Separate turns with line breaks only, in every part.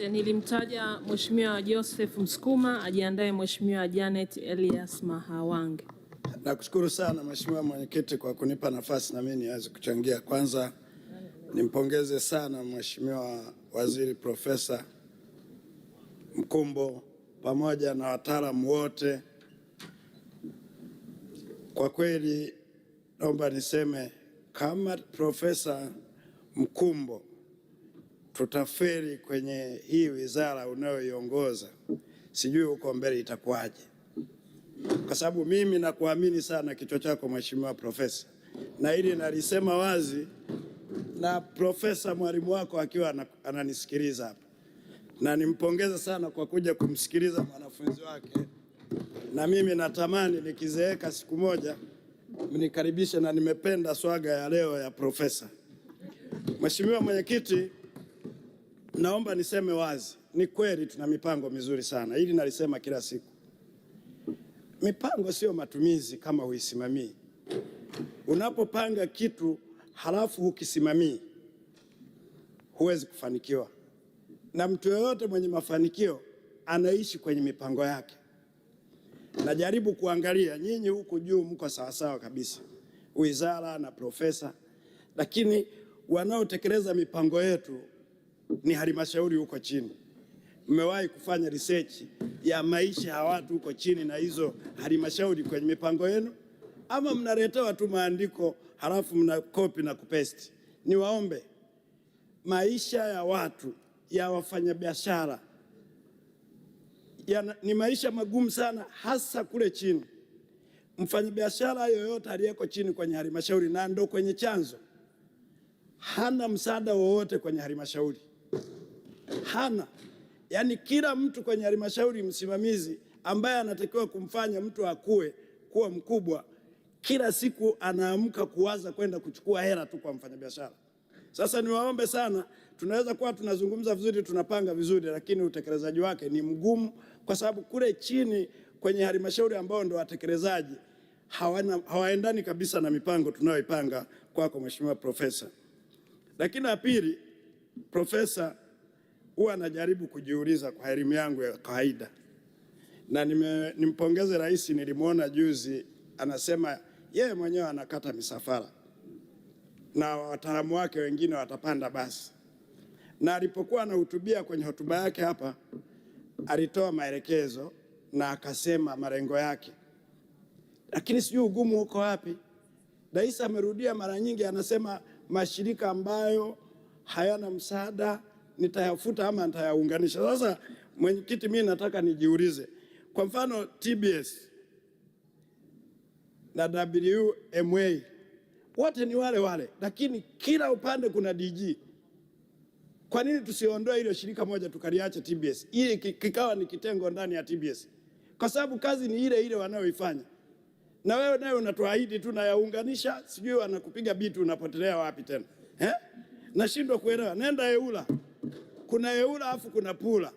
Asante. Nilimtaja Mheshimiwa Joseph Msukuma, ajiandae Mheshimiwa Janet Elias Mahawange.
Nakushukuru sana Mheshimiwa Mwenyekiti kwa kunipa nafasi na mimi niweze kuchangia. Kwanza nimpongeze sana Mheshimiwa Waziri Profesa Mkumbo pamoja na wataalamu wote. Kwa kweli naomba niseme kama Profesa Mkumbo tutaferi kwenye hii wizara unayoiongoza, sijui huko mbele itakuwaje, kwa sababu mimi nakuamini sana kichwa chako Mheshimiwa Profesa, na hili nalisema wazi, na Profesa mwalimu wako akiwa ananisikiliza hapa, na nimpongeza sana kwa kuja kumsikiliza mwanafunzi wake, na mimi natamani nikizeeka siku moja mnikaribishe, na nimependa swaga ya leo ya Profesa. Mheshimiwa Mwenyekiti, naomba niseme wazi, ni kweli tuna mipango mizuri sana. Hili nalisema kila siku. Mipango sio matumizi kama huisimamii. Unapopanga kitu halafu hukisimamii, huwezi kufanikiwa. Na mtu yoyote mwenye mafanikio anaishi kwenye mipango yake. Najaribu kuangalia, nyinyi huku juu mko sawasawa kabisa, wizara na profesa, lakini wanaotekeleza mipango yetu ni halmashauri huko chini. Mmewahi kufanya research ya maisha ya watu huko chini na hizo halmashauri kwenye mipango yenu, ama mnaletewa tu maandiko halafu mna copy na kupaste? Niwaombe, maisha ya watu ya wafanyabiashara ni maisha magumu sana, hasa kule chini. Mfanyabiashara yoyote aliyeko chini kwenye halmashauri, na ndo kwenye chanzo, hana msaada wowote kwenye halmashauri, hana. Yani kila mtu kwenye halmashauri, msimamizi ambaye anatakiwa kumfanya mtu akue kuwa mkubwa, kila siku anaamka kuwaza kwenda kuchukua hela tu kwa mfanyabiashara. Sasa niwaombe sana, tunaweza kuwa tunazungumza vizuri, tunapanga vizuri, lakini utekelezaji wake ni mgumu, kwa sababu kule chini kwenye halmashauri ambao ndio watekelezaji hawaendani kabisa na mipango tunayoipanga kwako Mheshimiwa Profesa. Lakini la pili, Profesa, huwa najaribu kujiuliza kwa elimu yangu ya kawaida, na nimpongeze Rais, nilimuona juzi anasema yeye mwenyewe anakata misafara na wataalamu wake wengine watapanda basi, na alipokuwa anahutubia kwenye hotuba yake hapa alitoa maelekezo na akasema malengo yake, lakini sijui ugumu uko wapi. Rais amerudia mara nyingi, anasema mashirika ambayo hayana msaada nitayafuta ama nitayaunganisha. Sasa Mwenyekiti, mimi nataka nijiulize, kwa mfano TBS na WMA wote ni wale wale, lakini kila upande kuna DG. Kwa nini tusiondoe ile shirika moja tukaliacha TBS, ili kikawa ni kitengo ndani ya TBS? Kwa sababu kazi ni ile ile wanayoifanya, na wewe nayo unatuahidi tu na yaunganisha, sijui wanakupiga bitu, unapotelea wapi tena nashindwa kuelewa. Nenda EULA, kuna EULA afu kuna PULA,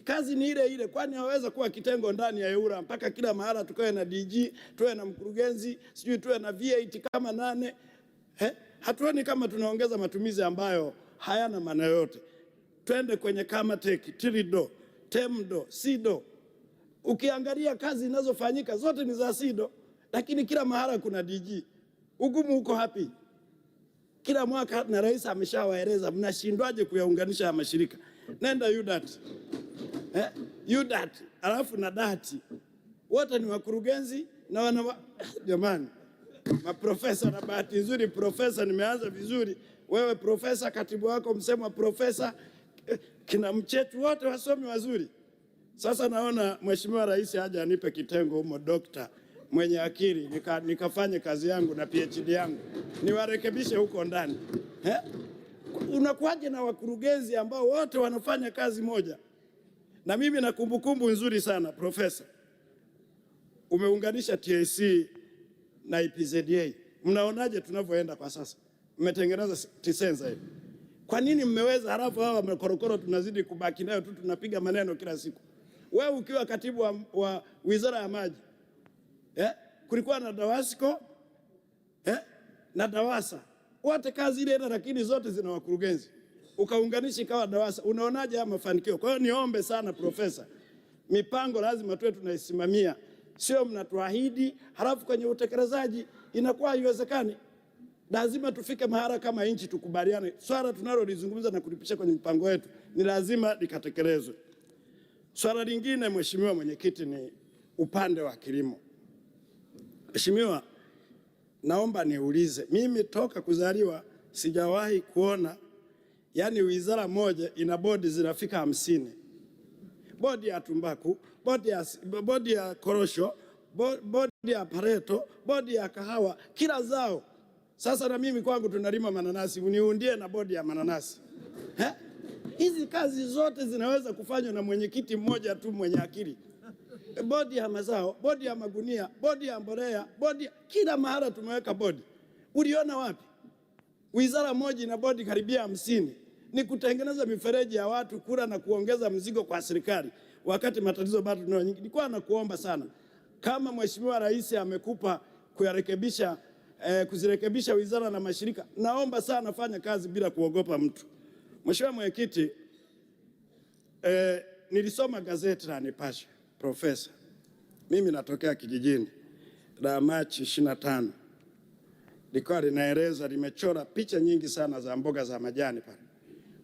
kazi ni ile ile. Kwani haweza kuwa kitengo ndani ya EULA mpaka kila mahala tukawe na DG, tuwe na mkurugenzi, sijui tuwe na V8 kama 8? Hatuoni kama tunaongeza matumizi ambayo hayana maana yote. Twende kwenye Kamatech, TIRIDO, TEMDO, SIDO. Ukiangalia kazi zinazofanyika zote ni za SIDO, lakini kila mahala kuna DG. Ugumu uko hapi? Kila mwaka na Rais ameshawaeleza, mnashindwaje kuyaunganisha ya mashirika? Nenda UDAT, UDAT alafu na DAT, wote ni wakurugenzi na jamani, maprofesa. Na bahati nzuri Profesa, nimeanza vizuri. Wewe Profesa, katibu wako msema Profesa, kina Mchechu, wote wasomi wazuri. Sasa naona Mheshimiwa Rais haja anipe kitengo humo, dokta mwenye akili, nikafanye kazi yangu na PhD yangu niwarekebishe huko ndani. Unakuwaje na wakurugenzi ambao wote wanafanya kazi moja? Na mimi na kumbukumbu nzuri sana Profesa, umeunganisha TAC na IPZA. Mnaonaje tunavyoenda kwa sasa? Mmetengeneza TISENZA hivi. Kwa nini mmeweza, halafu hawa makorokoro tunazidi kubaki nayo tu, tunapiga maneno kila siku? Wewe ukiwa katibu wa Wizara ya Maji, kulikuwa na DAWASCO na DAWASA, wote kazi ile, lakini zote zina wakurugenzi. ukaunganisha ikawa DAWASA. Unaonaje haya mafanikio? Kwa hiyo niombe sana Profesa, mipango lazima tuwe tunaisimamia, sio mnatuahidi halafu kwenye utekelezaji inakuwa haiwezekani. Lazima tufike mahali kama nchi tukubaliane, swala tunalolizungumza na kulipisha kwenye mipango yetu ni lazima likatekelezwe. Swala lingine Mheshimiwa Mwenyekiti ni upande wa kilimo. Mheshimiwa, naomba niulize, mimi toka kuzaliwa sijawahi kuona yani wizara moja ina bodi zinafika 50. Bodi ya tumbaku, bodi ya korosho, bodi ya pareto, bodi ya kahawa, kila zao. Sasa na mimi kwangu tunalima mananasi, uniundie na bodi ya mananasi. Hizi kazi zote zinaweza kufanywa na mwenyekiti mmoja tu mwenye akili. Bodi ya mazao, bodi ya magunia, bodi ya mbolea, kila mahali tumeweka bodi. Uliona wapi? Wizara moja ina bodi karibia 50. Ni kutengeneza mifereji ya watu kula na kuongeza mzigo kwa serikali, wakati matatizo bado tunayo nyingi. Nilikuwa nakuomba sana, kama Mheshimiwa Rais amekupa kuzirekebisha wizara na mashirika, naomba sana fanya kazi bila kuogopa mtu. Mheshimiwa Mwenyekiti, nilisoma gazeti la Nipashe Profesa, mimi natokea kijijini, la Machi 25. Likawa linaeleza, limechora picha nyingi sana za mboga za majani pale,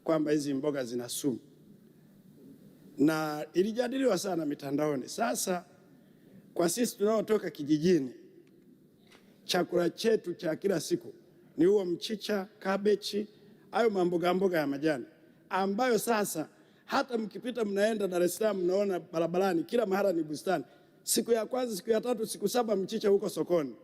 kwamba hizi mboga zina sumu, na ilijadiliwa sana mitandaoni. Sasa kwa sisi tunaotoka kijijini, chakula chetu cha kila siku ni huo mchicha, kabechi, hayo mboga ya majani, ambayo sasa hata mkipita mnaenda Dar es Salaam mnaona barabarani kila mahali ni bustani. Siku ya kwanza, siku ya tatu, siku 7 mchicha huko sokoni.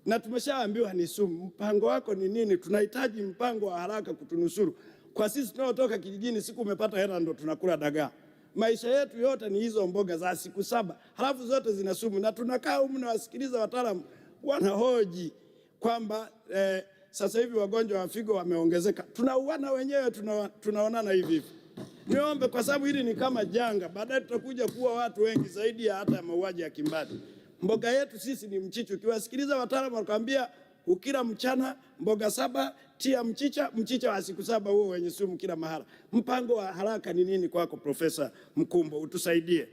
Na tumeshaambiwa ni sumu. Mpango wako ni nini? Tunahitaji mpango wa haraka kutunusuru. Kwa sisi tunaotoka kijijini, siku umepata hela ndo tunakula dagaa. Maisha yetu yote ni hizo mboga za siku 7, halafu zote zina sumu, na tunakaa humu na wasikiliza wataalamu wanahoji kwamba sasa hivi wagonjwa wa figo wameongezeka. Tunauana wenyewe, tunaonana hivi hivi. Niombe, kwa sababu hili ni kama janga, baadaye tutakuja kuwa watu wengi zaidi ya hata mauaji ya kimbari. Mboga yetu sisi ni mchicha. Ukiwasikiliza wataalamu wanakuambia ukila mchana mboga 7, tia mchicha wa siku 7 huo wenye sumu kila mahali. Mpango wa haraka ni nini kwako Profesa Mkumbo? Utusaidie.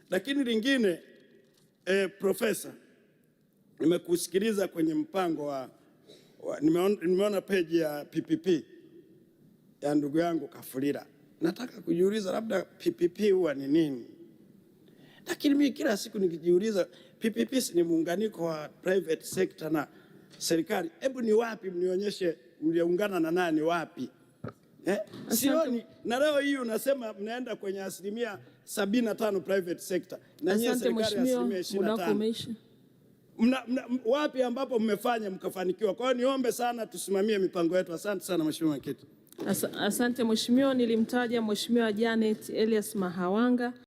Lakini lingine Profesa, nimekusikiliza kwenye mpango nimeona peji ya PPP ya ndugu yangu Kafulila. Nataka kujiuliza labda PPP huwa ni nini? Lakini mimi kila siku nikijiuliza, PPP ni muunganiko wa private sector na serikali. Hebu ni wapi, mnionyeshe mliungana na nani wapi? Sioni. Na leo hii unasema mnaenda kwenye 75% private sector na nyie serikali 25%. Wapi ambapo mmefanya mkafanikiwa? Kwa hiyo niombe sana tusimamie mipango yetu. Asante sana Mheshimiwa Mwenyekiti.
Asante Mheshimiwa. Nilimtaja Mheshimiwa Janet Elias Mahawanga.